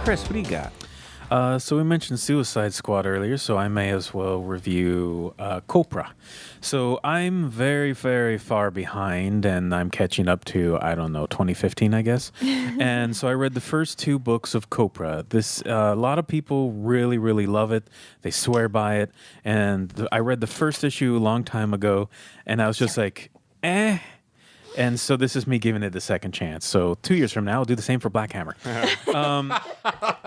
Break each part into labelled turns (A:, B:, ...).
A: Chris, what do you got?
B: So we mentioned Suicide Squad earlier, so I may as well review Copra. So I'm very, very far behind, and I'm catching up to, I don't know, 2015, I guess. And so I read the first two books of Copra. A lot of people really, really love it. They swear by it. And I read the first issue a long time ago, and I was just like, eh. And so this is me giving it the second chance. So 2 years from now, I'll do the same for Black Hammer.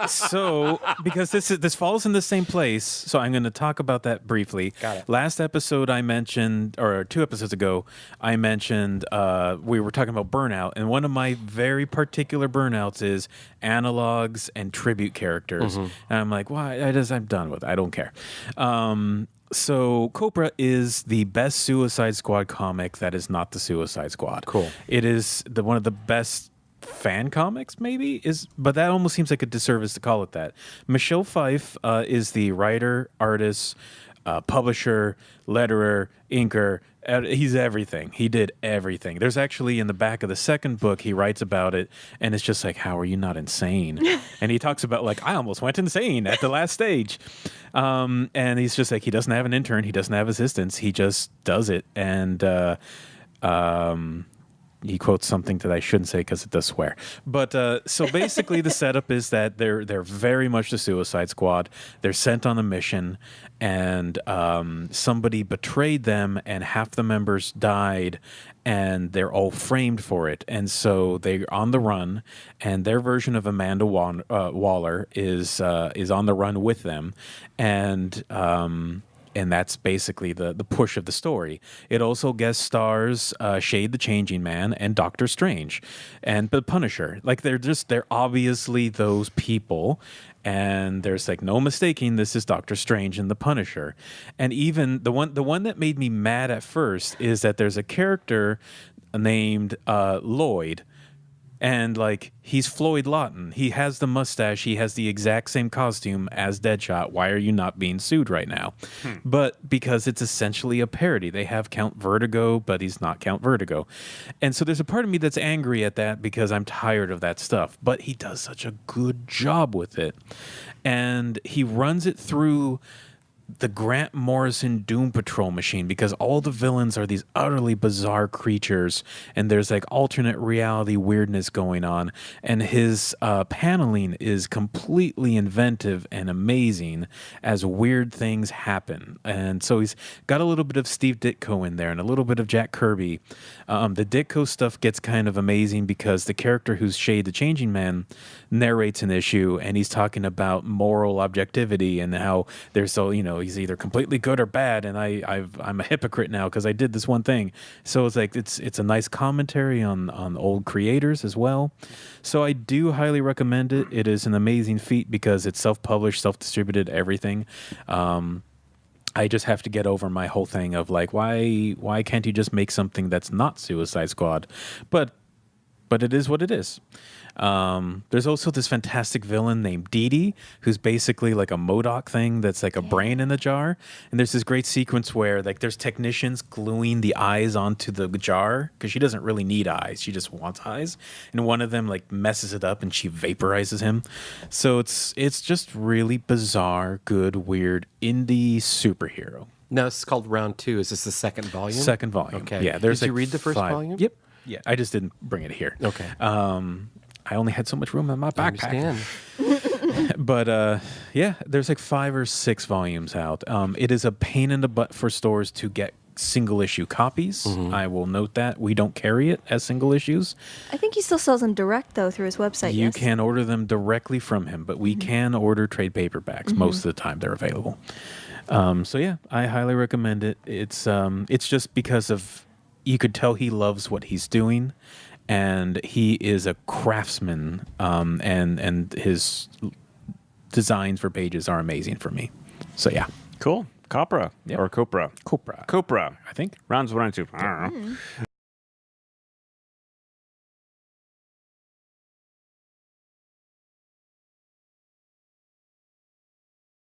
B: So because this falls in the same place, so I'm going to talk about that briefly.
A: Got it.
B: Last episode I mentioned, or 2 episodes ago, I mentioned we were talking about burnout, and one of my very particular burnouts is analogs and tribute characters. And I'm like, why? I'm done with it. I don't care. So Copra is the best Suicide Squad comic that is not the Suicide Squad.
A: Cool.
B: It is one of the best fan comics, but that almost seems like a disservice to call it that. Michel Fiffe is the writer, artist, publisher, letterer, inker. He's everything. He did everything. There's actually in the back of the second book, he writes about it, and it's just like, how are you not insane? And he talks about, like, I almost went insane at the last stage. And he's just like, he doesn't have an intern. He doesn't have assistants. He just does it. And he quotes something that I shouldn't say because it does swear. But so basically the setup is that they're very much the Suicide Squad. They're sent on a mission, and somebody betrayed them, and half the members died, and they're all framed for it. And so they're on the run, and their version of Amanda Waller is on the run with them. And that's basically the push of the story. It also guest stars Shade the Changing Man and Doctor Strange and the Punisher. Like they're obviously those people, and there's like no mistaking this is Doctor Strange and the Punisher. And even the one that made me mad at first is that there's a character named Lloyd. And, like, he's Floyd Lawton. He has the mustache. He has the exact same costume as Deadshot. Why are you not being sued right now? But because it's essentially a parody. They have Count Vertigo, but he's not Count Vertigo. And so there's a part of me that's angry at that because I'm tired of that stuff. But he does such a good job with it. And he runs it through the Grant Morrison Doom Patrol machine, because all the villains are these utterly bizarre creatures, and there's like alternate reality weirdness going on, and his paneling is completely inventive and amazing as weird things happen. And so he's got a little bit of Steve Ditko in there and a little bit of Jack Kirby. The Ditko stuff gets kind of amazing because the character who's Shade the Changing Man narrates an issue, and he's talking about moral objectivity and how there's he's either completely good or bad, and I'm a hypocrite now because I did this one thing. So it's like it's a nice commentary on old creators as well. So I do highly recommend it. It is an amazing feat because it's self-published, self-distributed, everything. I just have to get over my whole thing of like, why can't you just make something that's not Suicide Squad? But it is what it is. There's also this fantastic villain named Dee Dee, who's basically like a MODOK thing that's like a brain in a jar. And there's this great sequence where like there's technicians gluing the eyes onto the jar because she doesn't really need eyes. She just wants eyes. And one of them like messes it up and she vaporizes him. So it's just really bizarre, good, weird indie superhero.
A: No, this is called Round 2. Is this the second volume?
B: Second volume.
A: Okay.
B: Yeah.
A: Did you read the first volume?
B: Yep. Yeah. I just didn't bring it here.
A: Okay.
B: I only had so much room in my backpack.
A: I understand.
B: But yeah, there's like 5 or 6 volumes out. It is a pain in the butt for stores to get single issue copies. I will note that we don't carry it as single issues.
C: I think he still sells them direct though through his website.
B: You
C: yes?
B: can order them directly from him, but we can order trade paperbacks. Most of the time they're available. So yeah, I highly recommend it. It's just because of, you could tell he loves what he's doing. And he is a craftsman, and his designs for pages are amazing for me. So yeah,
D: Cool. Copra or Copra?
B: Copra,
D: Copra.
B: I think.
D: Rounds 1 and 2. I don't know.